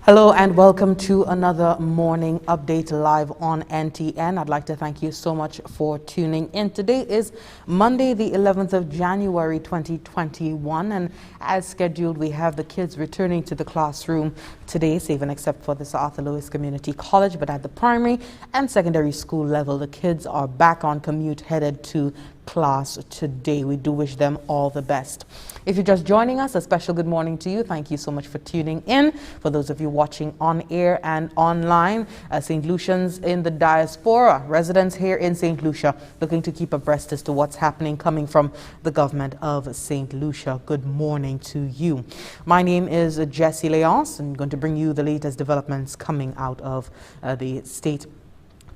Hello and welcome to another morning update live on NTN. I'd like to thank you so much for tuning in. Today is Monday, the 11th of January 2021, and as scheduled, we have the kids returning to the classroom today, save and except for the Sir Arthur Lewis Community College, but at the primary and secondary school level, the kids are back on commute headed to class today. We do wish them all the best. If you're just joining us, a special good morning to you. Thank you so much for tuning in. For those of you watching on air and online, St. Lucians in the diaspora, residents here in St. Lucia, looking to keep abreast as to what's happening coming from the government of St. Lucia. Good morning to you. My name is Jessie Leonce, and I'm going to bring you the latest developments coming out of the state.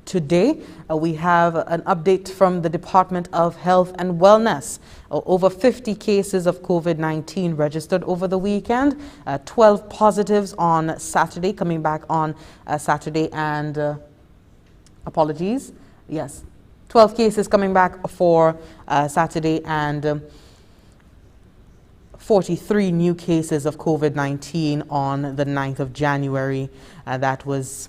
Today, we have an update from the Department of Health and Wellness. Over 50 cases of COVID-19 registered over the weekend, 12 positives on Saturday, coming back on Saturday and, apologies, yes, 12 cases coming back for Saturday and 43 new cases of COVID-19 on the 9th of January. That was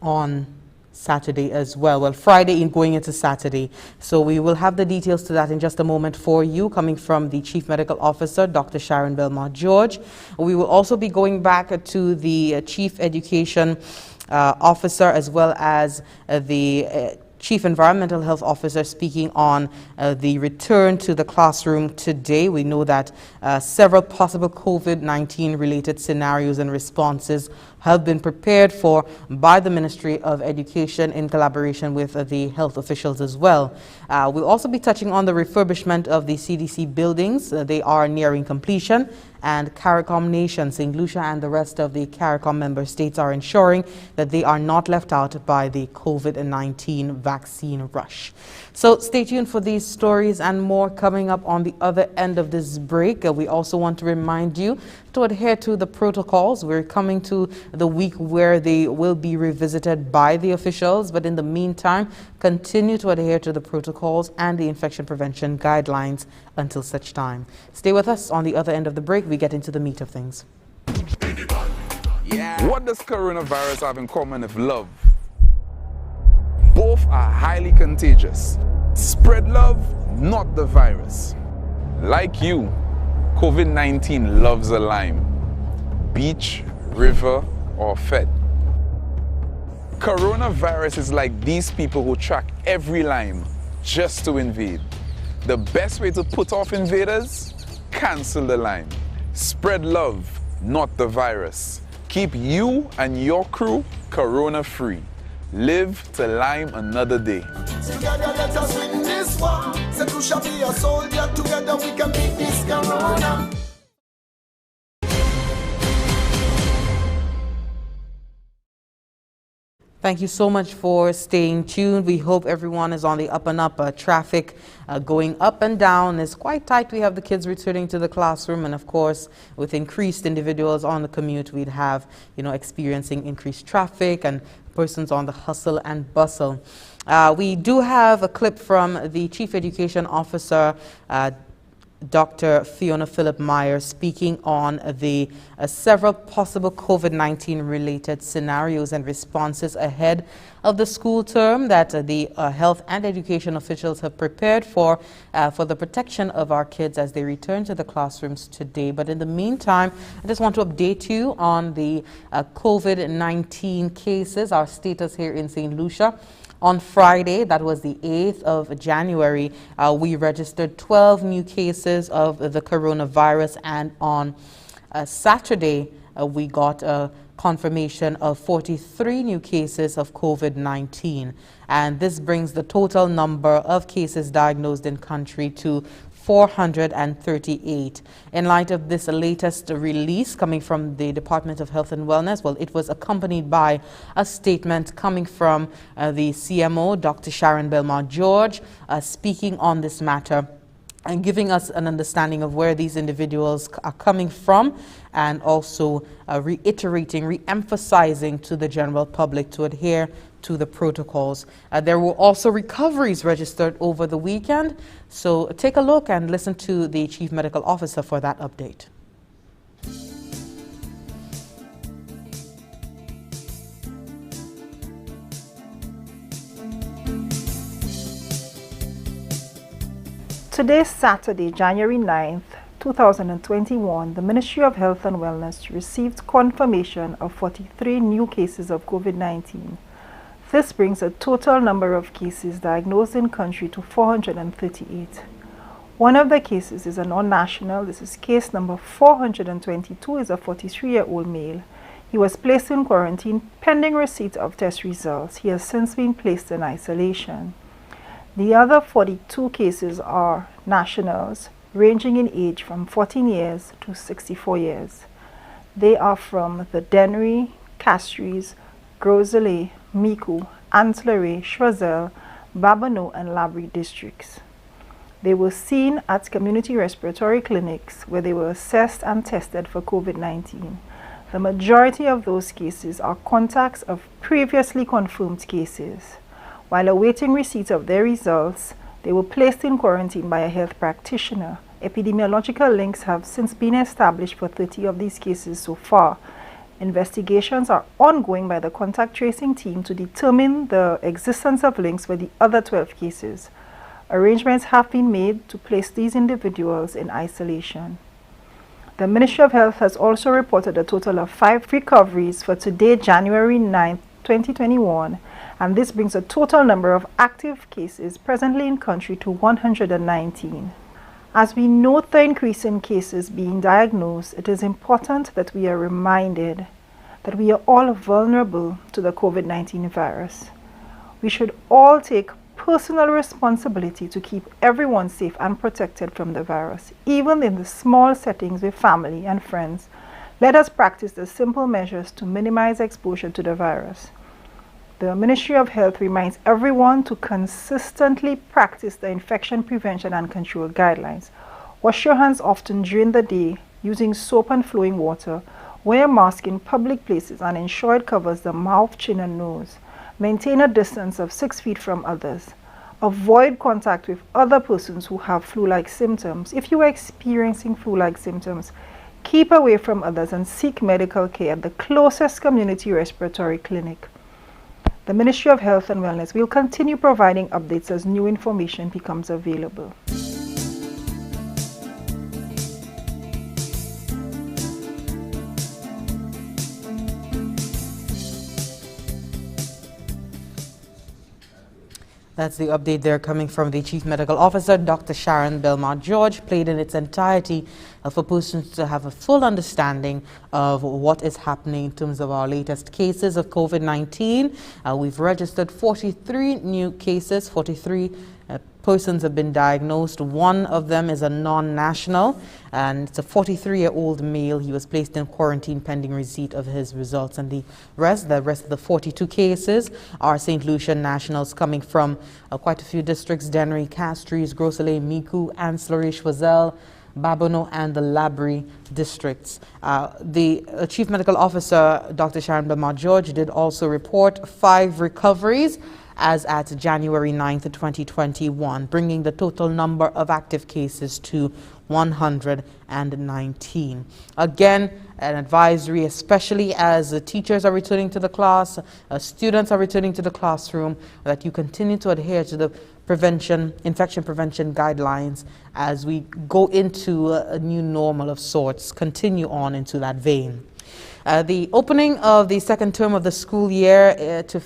on Saturday as well. Well, Friday going into Saturday. So we will have the details to that in just a moment for you, coming from the Chief Medical Officer, Dr. Sharon Belmont George. We will also be going back to the Chief Education Officer, as well as the Chief Environmental Health Officer, speaking on the return to the classroom today. We know that several possible COVID-19 related scenarios and responses have been prepared for by the Ministry of Education in collaboration with the health officials as well. We'll also be touching on the refurbishment of the CDC buildings. They are nearing completion, and CARICOM Nation, St. Lucia and the rest of the CARICOM member states are ensuring that they are not left out by the COVID-19 vaccine rush. So stay tuned for these stories and more coming up on the other end of this break. We also want to remind you to adhere to the protocols. We're coming to the week where they will be revisited by the officials, but in the meantime, continue to adhere to the protocols and the infection prevention guidelines until such time. Stay with us. On the other end of the break, we get into the meat of things. What does coronavirus have in common with love? Both are highly contagious. Spread love, not the virus. Like you, COVID-19 loves a lime. Beach, river, or fed. Coronavirus is like these people who track every lime just to invade. The best way to put off invaders? Cancel the lime. Spread love, not the virus. Keep you and your crew corona-free. Live to lime another day. Together let us win this war. Said we shall be a soldier. Together we can beat this corona. Thank you so much for staying tuned. We hope everyone is on the up and up. Traffic going up and down is quite tight. We have the kids returning to the classroom, and of course, with increased individuals on the commute, we'd have, experiencing increased traffic and persons on the hustle and bustle. We do have a clip from the Chief Education Officer, Dr. Fiona Philip Meyer, speaking on the several possible COVID-19 related scenarios and responses ahead of the school term that the health and education officials have prepared for the protection of our kids as they return to the classrooms today. But in the meantime, I just want to update you on the COVID-19 cases, our status here in St. Lucia. On Friday, that was the 8th of January, we registered 12 new cases of the coronavirus, and on Saturday, we got a confirmation of 43 new cases of COVID-19. And this brings the total number of cases diagnosed in country to 438. In light of this latest release coming from the Department of Health and Wellness, well, it was accompanied by a statement coming from the CMO, Dr. Sharon Belmont George, speaking on this matter and giving us an understanding of where these individuals are coming from, and also reiterating, re-emphasizing to the general public to adhere to the protocols. There were also recoveries registered over the weekend, so take a look and listen to the Chief Medical Officer for that update. Today, Saturday, January 9th, 2021, the Ministry of Health and Wellness received confirmation of 43 new cases of COVID-19. This brings a total number of cases diagnosed in country to 438. One of the cases is a non-national. This is case number 422, is a 43-year-old male. He was placed in quarantine pending receipt of test results. He has since been placed in isolation. The other 42 cases are nationals, ranging in age from 14 years to 64 years. They are from the Dennery, Castries, Groseille, Micoud, Antleray, Choiseul, Babonneau, and Labrie districts. They were seen at community respiratory clinics where they were assessed and tested for COVID-19. The majority of those cases are contacts of previously confirmed cases. While awaiting receipt of their results, they were placed in quarantine by a health practitioner. Epidemiological links have since been established for 30 of these cases so far. Investigations are ongoing by the contact tracing team to determine the existence of links for the other 12 cases. Arrangements have been made to place these individuals in isolation. The Ministry of Health has also reported a total of 5 recoveries for today, January 9, 2021, and this brings a total number of active cases presently in country to 119. As we note the increase in cases being diagnosed, it is important that we are reminded that we are all vulnerable to the COVID-19 virus. We should all take personal responsibility to keep everyone safe and protected from the virus, even in the small settings with family and friends. Let us practice the simple measures to minimize exposure to the virus. The Ministry of Health reminds everyone to consistently practice the infection prevention and control guidelines. Wash your hands often during the day using soap and flowing water. Wear a mask in public places and ensure it covers the mouth, chin, and nose. Maintain a distance of 6 feet from others. Avoid contact with other persons who have flu-like symptoms. If you are experiencing flu-like symptoms, keep away from others and seek medical care at the closest community respiratory clinic. The Ministry of Health and Wellness will continue providing updates as new information becomes available. That's the update there coming from the Chief Medical Officer, Dr. Sharon Belmont-George, played in its entirety for persons to have a full understanding of what is happening in terms of our latest cases of COVID-19. We've registered 43 new cases, 43 persons have been diagnosed. One of them is a non-national, and it's a 43-year-old male. He was placed in quarantine pending receipt of his results, and the rest of the 42 cases are St. Lucia nationals coming from quite a few districts: Dennery, Castries, Groseille, Micoud, Antleray, Choiseul, Babonneau, and the Labrie districts. The Chief Medical Officer, Dr. Sharon Belmont-George, did also report 5 recoveries as at January 9th, 2021, bringing the total number of active cases to 119. Again, an advisory, especially as the teachers are returning to the class, students are returning to the classroom, that you continue to adhere to the infection prevention guidelines as we go into a new normal of sorts, continue on into that vein. The opening of the second term of the school year to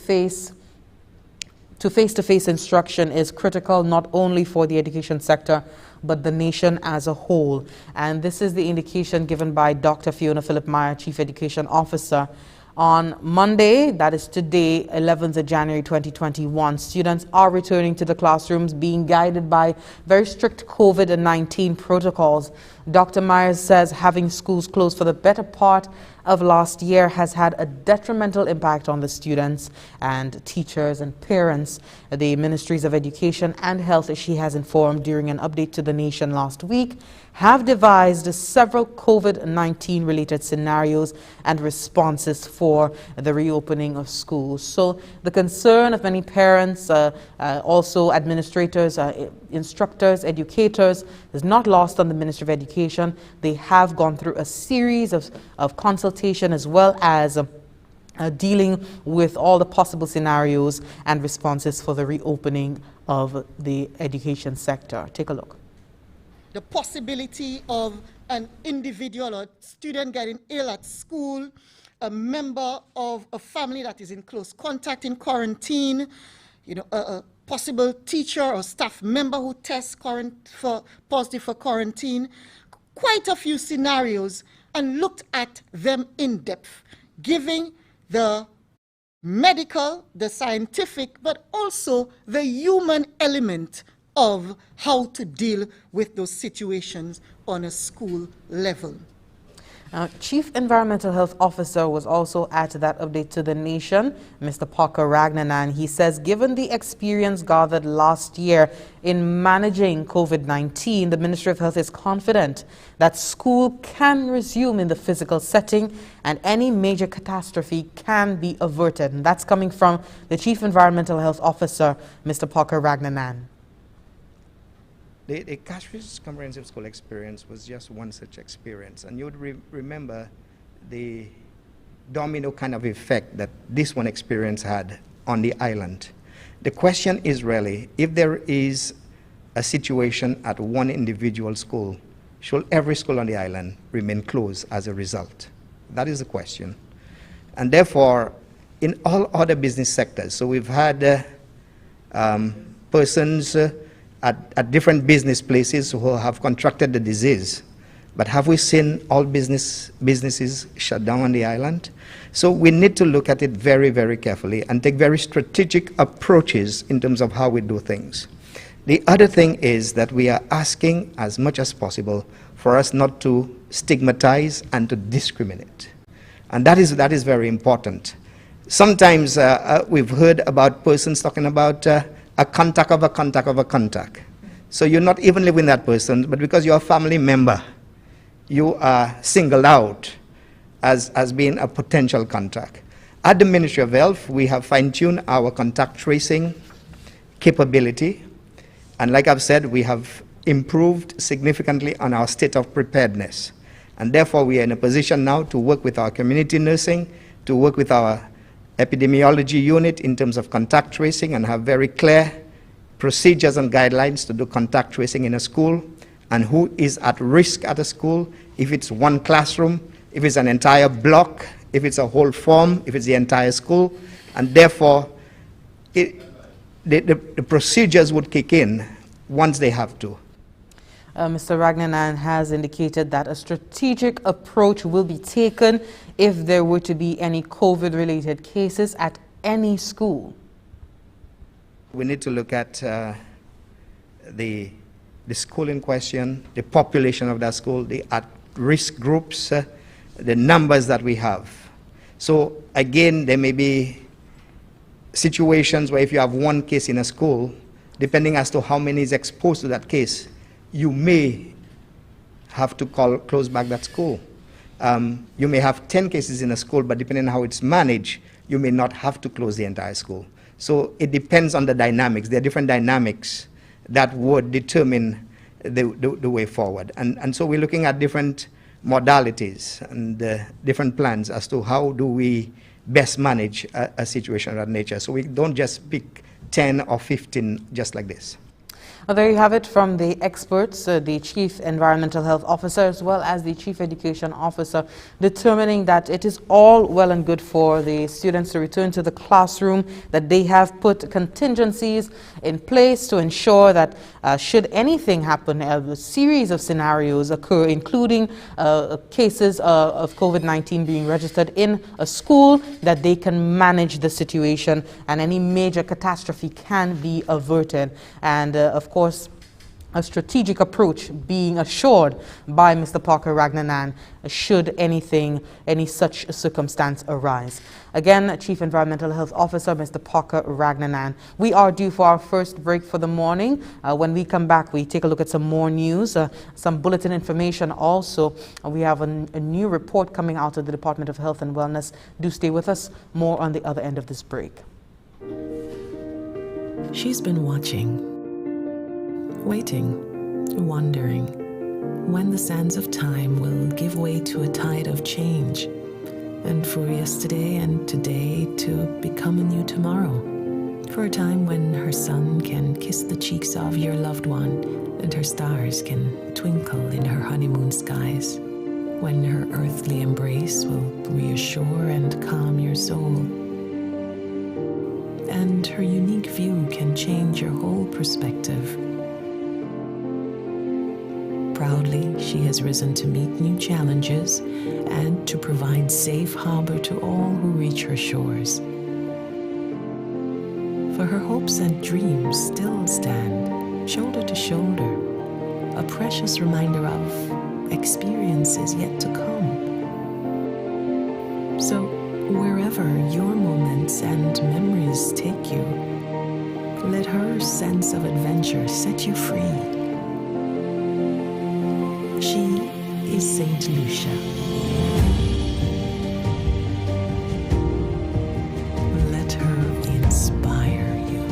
face-to-face instruction is critical not only for the education sector but the nation as a whole. And this is the indication given by Dr. Fiona Philip-Meyer, Chief Education Officer. On Monday, that is today, 11th of January 2021, students are returning to the classrooms being guided by very strict COVID-19 protocols. Dr. Myers says having schools closed for the better part of last year has had a detrimental impact on the students and teachers and parents. The Ministries of Education and Health, as she has informed during an update to the nation last week, have devised several COVID-19 related scenarios and responses for the reopening of schools. So the concern of many parents, also administrators, instructors, educators, is not lost on the Ministry of Education. They have gone through a series of consultation as well as dealing with all the possible scenarios and responses for the reopening of the education sector. Take a look. the possibility of an individual or student getting ill at school, a member of a family that is in close contact in quarantine, a possible teacher or staff member who tests positive for quarantine, quite a few scenarios, and looked at them in depth, giving the medical, the scientific, but also the human element of how to deal with those situations on a school level. Chief Environmental Health Officer was also at that update to the nation, Mr. Parker Ragnanan. He says, given the experience gathered last year in managing COVID-19, the Ministry of Health is confident that school can resume in the physical setting and any major catastrophe can be averted. And that's coming from the Chief Environmental Health Officer, Mr. Parker Ragnanan. The Cashfish Comprehensive School experience was just one such experience, and you would remember the domino kind of effect that this one experience had on the island. The question is really, if there is a situation at one individual school, should every school on the island remain closed as a result? That is the question. And therefore, in all other business sectors, so we've had persons at different business places who have contracted the disease. But have we seen all businesses shut down on the island? So we need to look at it very, very carefully and take very strategic approaches in terms of how we do things. The other thing is that we are asking as much as possible for us not to stigmatize and to discriminate. And that is very important. Sometimes we've heard about persons talking about a contact of a contact of a contact. So you're not even living with that person, but because you're a family member, you are singled out as being a potential contact. At the Ministry of Health, we have fine-tuned our contact tracing capability. And like I've said, we have improved significantly on our state of preparedness. And therefore, we are in a position now to work with our community nursing, to work with our epidemiology unit in terms of contact tracing and have very clear procedures and guidelines to do contact tracing in a school and who is at risk at a school, if it's one classroom, if it's an entire block, if it's a whole form, if it's the entire school, and therefore the procedures would kick in once they have to. Mr. Ragnanan has indicated that a strategic approach will be taken if there were to be any COVID-related cases at any school. We need to look at the school in question, the population of that school, the at-risk groups, the numbers that we have. So again, there may be situations where if you have one case in a school, depending as to how many is exposed to that case, you may have to close back that school. You may have 10 cases in a school, but depending on how it's managed, you may not have to close the entire school. So it depends on the dynamics. There are different dynamics that would determine the way forward. And so we're looking at different modalities and different plans as to how do we best manage a situation of that nature. So we don't just pick 10 or 15 just like this. Well, there you have it from the experts, the Chief Environmental Health Officer as well as the Chief Education Officer, determining that it is all well and good for the students to return to the classroom, that they have put contingencies in place to ensure that should anything happen, a series of scenarios occur, including cases of COVID-19 being registered in a school, that they can manage the situation and any major catastrophe can be averted. And of course, a strategic approach being assured by Mr. Parker Ragnanan should any such circumstance arise. Again, Chief Environmental Health Officer, Mr. Parker Ragnanan. We are due for our first break for the morning. When we come back, we take a look at some more news, some bulletin information also. We have a new report coming out of the Department of Health and Wellness. Do stay with us. More on the other end of this break. She's been watching, waiting, wondering when the sands of time will give way to a tide of change, and for yesterday and today to become a new tomorrow, For a time when her sun can kiss the cheeks of your loved one and her stars can twinkle in her honeymoon skies. When her earthly embrace will reassure and calm your soul. And her unique view can change your whole perspective. Proudly, she has risen to meet new challenges and to provide safe harbor to all who reach her shores. For her hopes and dreams still stand, shoulder to shoulder, a precious reminder of experiences yet to come. So, wherever your moments and memories take you, let her sense of adventure set you free. She is Saint Lucia. Let her inspire you.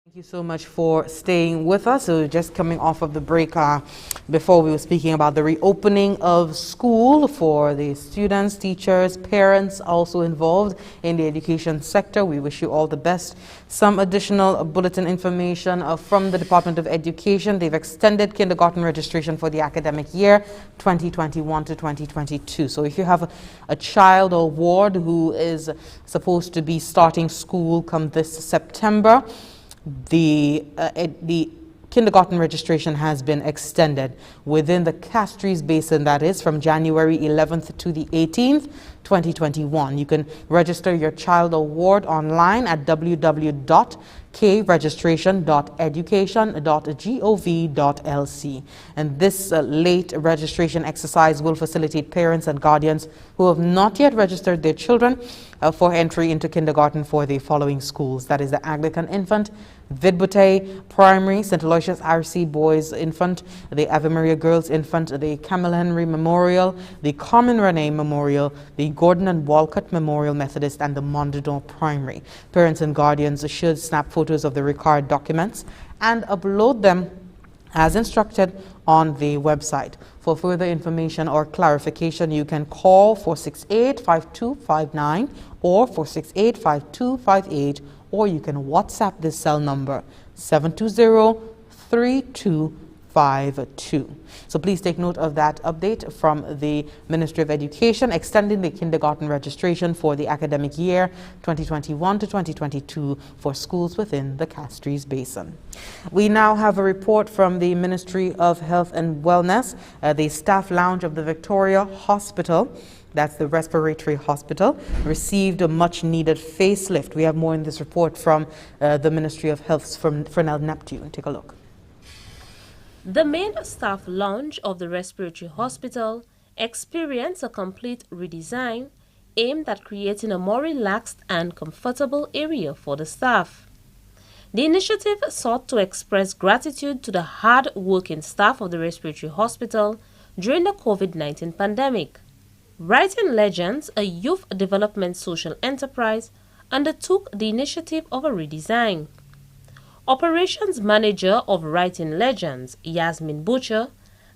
Thank you so much for staying with us. So just coming off of the break, before we were speaking about the reopening of school for the students, teachers, parents also involved in the education sector. We wish you all the best. Some additional bulletin information from the Department of Education. They've extended kindergarten registration for the academic year 2021 to 2022. So if you have a child or ward who is supposed to be starting school come this September, the kindergarten registration has been extended within the Castries Basin, that is from January 11th to the 18th, 2021. You can register your child or ward online at www.kregistration.education.gov.lc. And this late registration exercise will facilitate parents and guardians who have not yet registered their children for entry into kindergarten for the following schools. That is the Anglican Infant, Vidbute Primary, St. Aloysius RC Boys Infant, the Ave Maria Girls Infant, the Camel Henry Memorial, the Carmen Renee Memorial, the Gordon and Walcott Memorial Methodist, and the Mondador Primary. Parents and guardians should snap photos of the required documents and upload them as instructed on the website. For further information or clarification, you can call 468-5259 or 468-5258, or you can WhatsApp this cell number 720-3252. So please take note of that update from the Ministry of Education, extending the kindergarten registration for the academic year 2021 to 2022 for schools within the Castries Basin. We now have a report from the Ministry of Health and Wellness. The staff lounge of the Victoria Hospital, that's the respiratory hospital, received a much-needed facelift. We have more in this report from the Ministry of Health's from Fresnel Neptune. Take a look. The main staff lounge of the respiratory hospital experienced a complete redesign aimed at creating a more relaxed and comfortable area for the staff. The initiative sought to express gratitude to the hard-working staff of the respiratory hospital during the COVID-19 pandemic. Writing Legends, a youth development social enterprise, undertook the initiative of a redesign. Operations Manager of Writing Legends, Yasmin Butcher,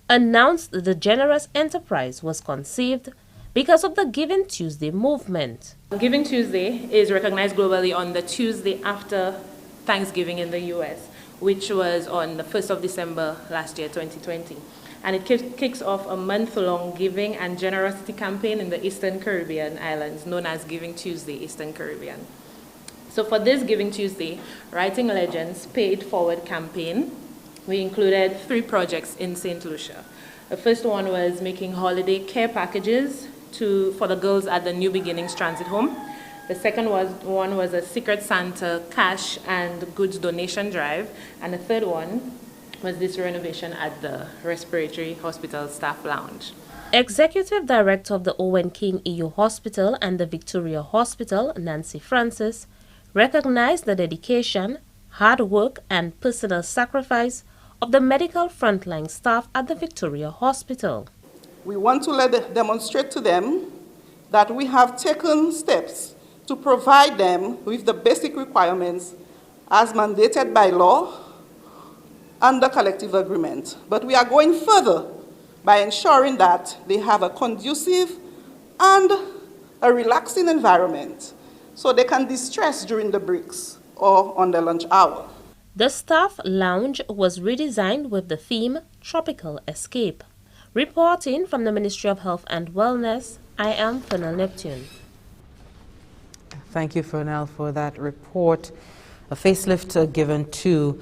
announced the generous enterprise was conceived because of the Giving Tuesday movement. Giving Tuesday is recognized globally on the Tuesday after Thanksgiving in the US, which was on the 1st of December last year, 2020. And it kicks off a month-long giving and generosity campaign in the Eastern Caribbean islands, known as Giving Tuesday Eastern Caribbean. So for this Giving Tuesday, Writing Legends paid forward campaign, we included 3 projects in St. Lucia. The first one was making holiday care packages for the girls at the New Beginnings Transit Home. The second one was a Secret Santa cash and goods donation drive. And the third one was this renovation at the Respiratory Hospital Staff Lounge. Executive Director of the Owen King EU Hospital and the Victoria Hospital, Nancy Francis, recognized the dedication, hard work, and personal sacrifice of the medical frontline staff at the Victoria Hospital. We want to demonstrate to them that we have taken steps to provide them with the basic requirements as mandated by law under collective agreement. But we are going further by ensuring that they have a conducive and a relaxing environment so they can de-stress during the breaks or on their lunch hour. The staff lounge was redesigned with the theme Tropical Escape. Reporting from the Ministry of Health and Wellness, I am Fernell Neptune. Thank you, Fernell, for that report. A facelift given to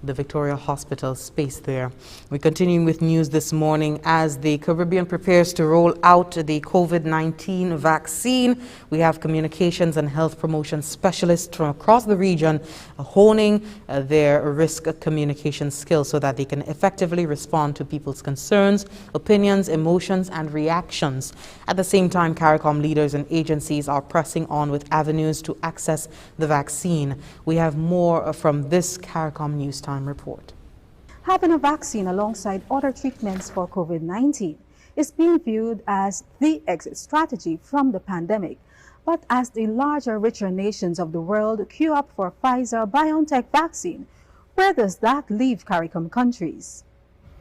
the Victoria Hospital space there. We're continuing with news this morning as the Caribbean prepares to roll out the COVID-19 vaccine. We have communications and health promotion specialists from across the region honing their risk communication skills so that they can effectively respond to people's concerns, opinions, emotions, and reactions. At the same time, CARICOM leaders and agencies are pressing on with avenues to access the vaccine. We have more from this CARICOM News Time report. Having a vaccine alongside other treatments for COVID-19 is being viewed as the exit strategy from the pandemic. But as the larger, richer nations of the world queue up for Pfizer-BioNTech vaccine, where does that leave CARICOM countries?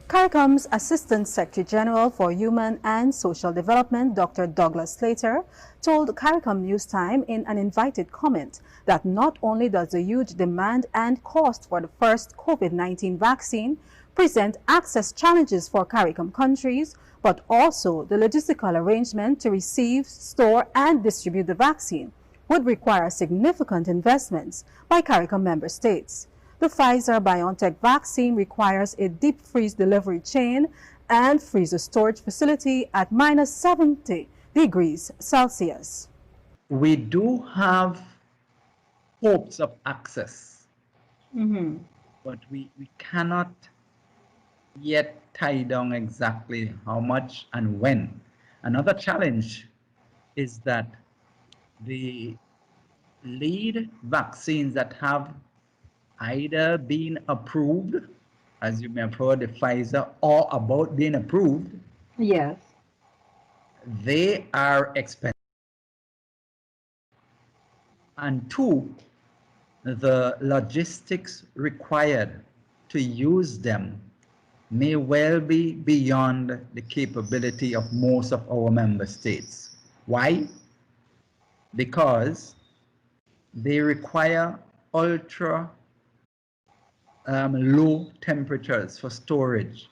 CARICOM's Assistant Secretary General for Human and Social Development, Dr. Douglas Slater, told CARICOM News Time in an invited comment that not only does the huge demand and cost for the first COVID-19 vaccine present access challenges for CARICOM countries, but also the logistical arrangement to receive, store, and distribute the vaccine would require significant investments by CARICOM member states. The Pfizer-BioNTech vaccine requires a deep freeze delivery chain and freezer storage facility at minus 70 degrees Celsius. We do have hopes of access, but we cannot yet tie down exactly how much and when. Another challenge is that the lead vaccines that have either been approved, as you may have heard, the Pfizer, or about being approved, yes, they are expensive. And two, the logistics required to use them may well be beyond the capability of most of our member states. Why? Because they require ultra low temperatures for storage.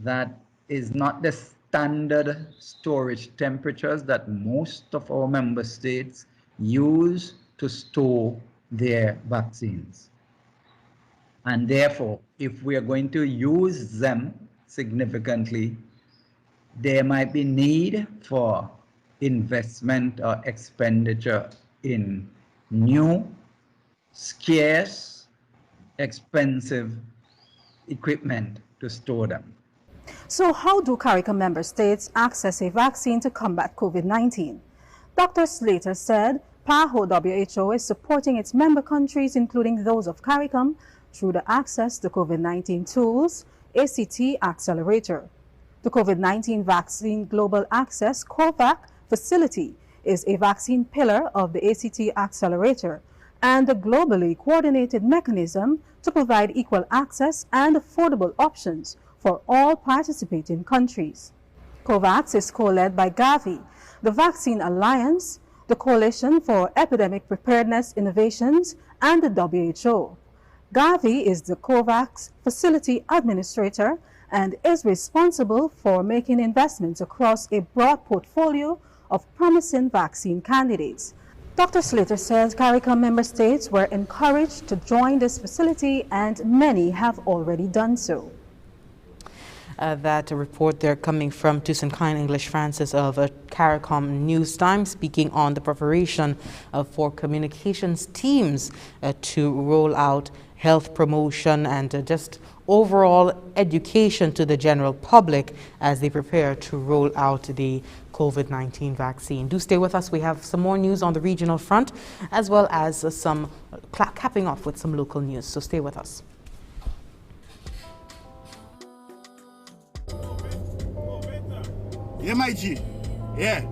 That is not the standard storage temperatures that most of our member states use to store their vaccines. And therefore, if we are going to use them significantly, there might be need for investment or expenditure in new, scarce, expensive equipment to store them. So how do CARICOM member states access a vaccine to combat COVID-19? Dr. Slater said PAHO WHO is supporting its member countries, including those of CARICOM, through the Access to COVID-19 Tools ACT Accelerator. The COVID-19 Vaccine Global Access COVAC facility is a vaccine pillar of the ACT Accelerator and a globally coordinated mechanism to provide equal access and affordable options for all participating countries. COVAX is co-led by Gavi, the Vaccine Alliance, the Coalition for Epidemic Preparedness Innovations, and the WHO. Gavi is the COVAX facility administrator and is responsible for making investments across a broad portfolio of promising vaccine candidates. Dr. Slater says CARICOM member states were encouraged to join this facility and many have already done so. That report there coming from Tucson English Francis of CARICOM News Time, speaking on the preparation for communications teams to roll out health promotion and just overall education to the general public as they prepare to roll out the COVID-19 vaccine. Do stay with us. We have some more news on the regional front as well as some capping off with some local news. So stay with us. Yeah, my G. Yeah.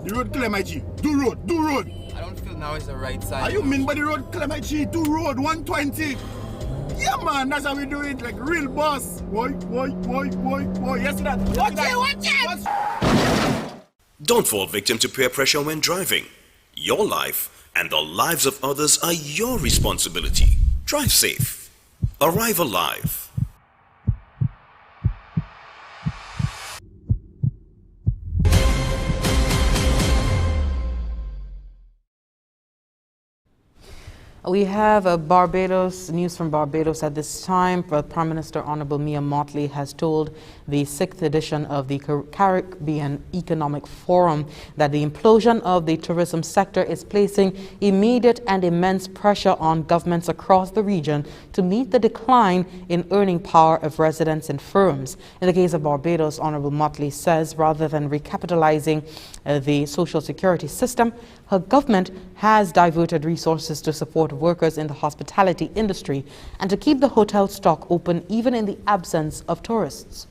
The road clear, my G. Do road, do road. I don't feel now is the right side. Are you mean by the road clear, my G? Do road, 120. Yeah, man, that's how we do it, like real boss. Boy. Yes, that. Watch it. Don't fall victim to peer pressure when driving. Your life and the lives of others are your responsibility. Drive safe. Arrive alive. We have news from Barbados at this time. Prime Minister Honorable Mia Mottley has told the 6th edition of the Caribbean Economic Forum that the implosion of the tourism sector is placing immediate and immense pressure on governments across the region to meet the decline in earning power of residents and firms. In the case of Barbados, Honorable Mottley says rather than recapitalizing the social security system, her government has diverted resources to support workers in the hospitality industry and to keep the hotel stock open even in the absence of tourists.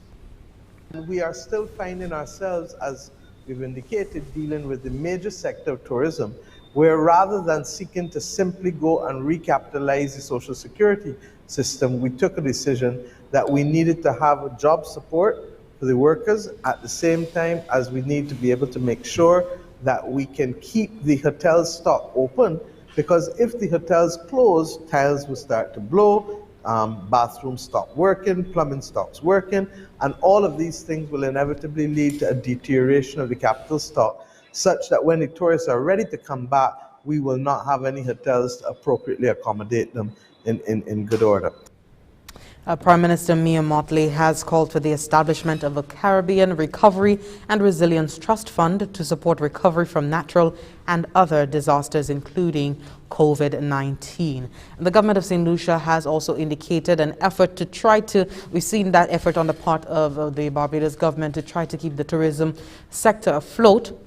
We are still finding ourselves, as we've indicated, dealing with the major sector of tourism, where rather than seeking to simply go and recapitalize the social security system, we took a decision that we needed to have a job support for the workers at the same time as we need to be able to make sure that we can keep the hotel stock open, because if the hotels close, tiles will start to blow, bathrooms stop working, plumbing stops working, and all of these things will inevitably lead to a deterioration of the capital stock, such that when the tourists are ready to come back, we will not have any hotels to appropriately accommodate them in good order. Prime Minister Mia Mottley has called for the establishment of a Caribbean Recovery and Resilience Trust Fund to support recovery from natural and other disasters, including COVID-19. The government of St. Lucia has also indicated an effort to try to, we've seen that effort on the part of the Barbados government to try to keep the tourism sector afloat.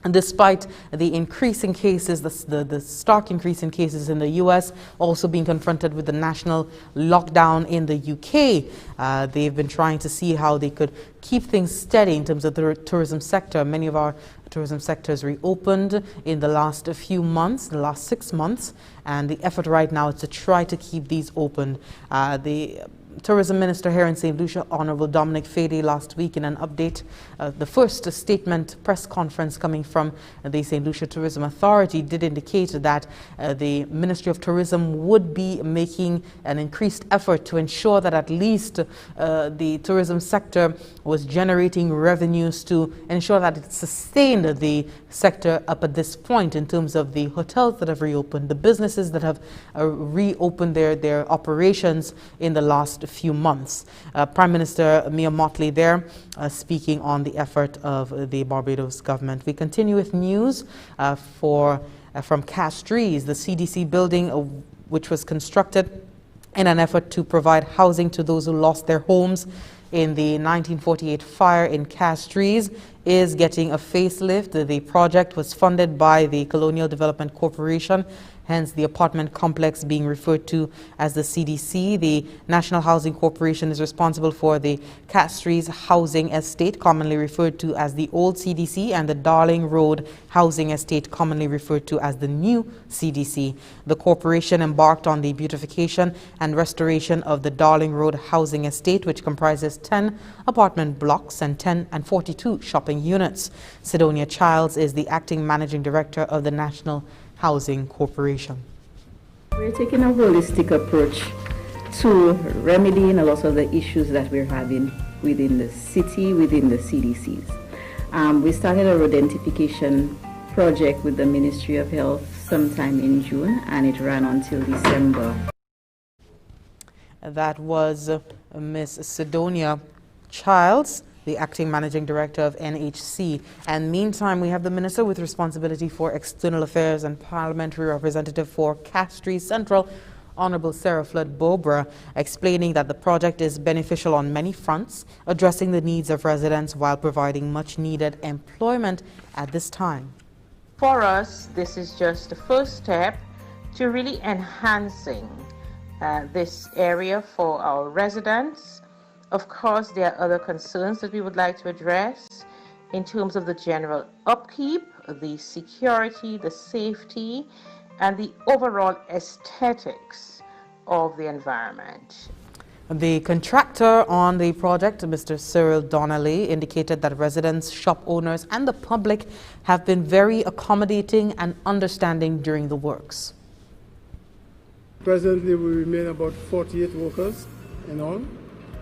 And despite the increasing cases, the stark increase in cases in the US, also being confronted with the national lockdown in the UK, they've been trying to see how they could keep things steady in terms of the tourism sector. Many of our tourism sectors reopened in the last few months, the last 6 months, and the effort right now is to try to keep these open. The Tourism Minister here in St. Lucia, Honorable Dominic Fady, last week in an update, the first statement press conference coming from the St. Lucia Tourism Authority did indicate that the Ministry of Tourism would be making an increased effort to ensure that at least the tourism sector was generating revenues to ensure that it sustained the sector up at this point in terms of the hotels that have reopened, the businesses that have reopened their operations in the last few months. Prime Minister Mia Mottley there speaking on the effort of the Barbados government. We continue with news from Castries, the CDC building which was constructed in an effort to provide housing to those who lost their homes in the 1948 fire in Castries is getting a facelift. The project was funded by the Colonial Development Corporation, hence the apartment complex being referred to as the CDC. The National Housing Corporation is responsible for the Castries Housing Estate, commonly referred to as the old CDC, and the Darling Road Housing Estate, commonly referred to as the new CDC. The corporation embarked on the beautification and restoration of the Darling Road Housing Estate, which comprises 10 apartment blocks and 42 shopping units. Sidonia Childs is the acting managing director of the National Housing Corporation. We're taking a holistic approach to remedying a lot of the issues that we're having within the city, within the CDCs. We started a road-identification project with the Ministry of Health sometime in June, and it ran until December. That was Ms. Sidonia Childs, the acting managing director of NHC. And meantime, we have the minister with responsibility for external affairs and parliamentary representative for Castries Central, Honorable Sarah Flood Bobra, explaining that the project is beneficial on many fronts, addressing the needs of residents while providing much needed employment at this time. For us, this is just the first step to really enhancing this area for our residents. Of course, there are other concerns that we would like to address, in terms of the general upkeep, the security, the safety, and the overall aesthetics of the environment. The contractor on the project, Mr. Cyril Donnelly, indicated that residents, shop owners and the public have been very accommodating and understanding during the works. Presently, we remain about 48 workers in all.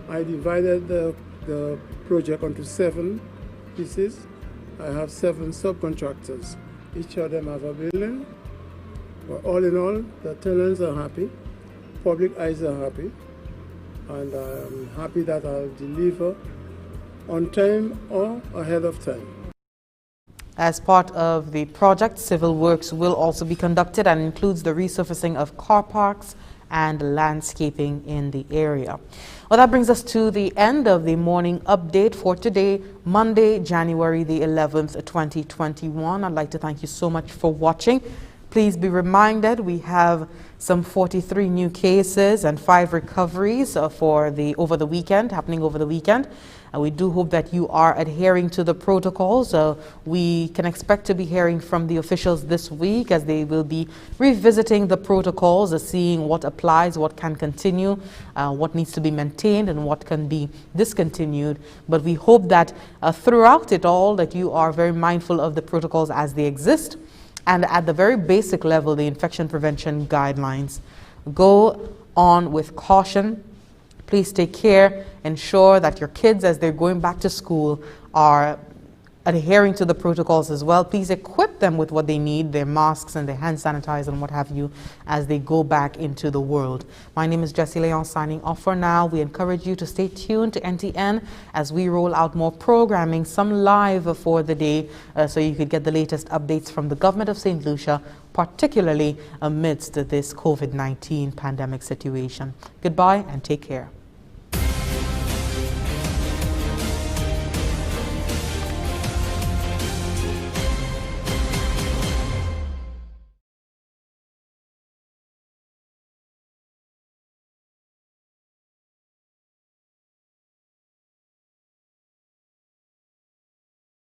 I divided the project into 7 pieces. I have 7 subcontractors. Each of them have a building. But all in all, the tenants are happy, public eyes are happy, and I'm happy that I'll deliver on time or ahead of time. As part of the project, civil works will also be conducted and includes the resurfacing of car parks and landscaping in the area. Well, that brings us to the end of the morning update for today, Monday, January the 11th, 2021. I'd like to thank you so much for watching. Please be reminded we have some 43 new cases and 5 recoveries happening over the weekend. We do hope that you are adhering to the protocols. We can expect to be hearing from the officials this week as they will be revisiting the protocols, seeing what applies, what can continue, what needs to be maintained and what can be discontinued. But we hope that throughout it all that you are very mindful of the protocols as they exist. And at the very basic level, the infection prevention guidelines. Go on with caution. Please take care. Ensure that your kids, as they're going back to school, are adhering to the protocols as well. Please equip them with what they need, their masks and their hand sanitizer and what have you, as they go back into the world. My name is Jessie Leon, signing off for now. We encourage you to stay tuned to NTN as we roll out more programming, some live for the day, so you could get the latest updates from the government of St. Lucia, particularly amidst this COVID-19 pandemic situation. Goodbye and take care.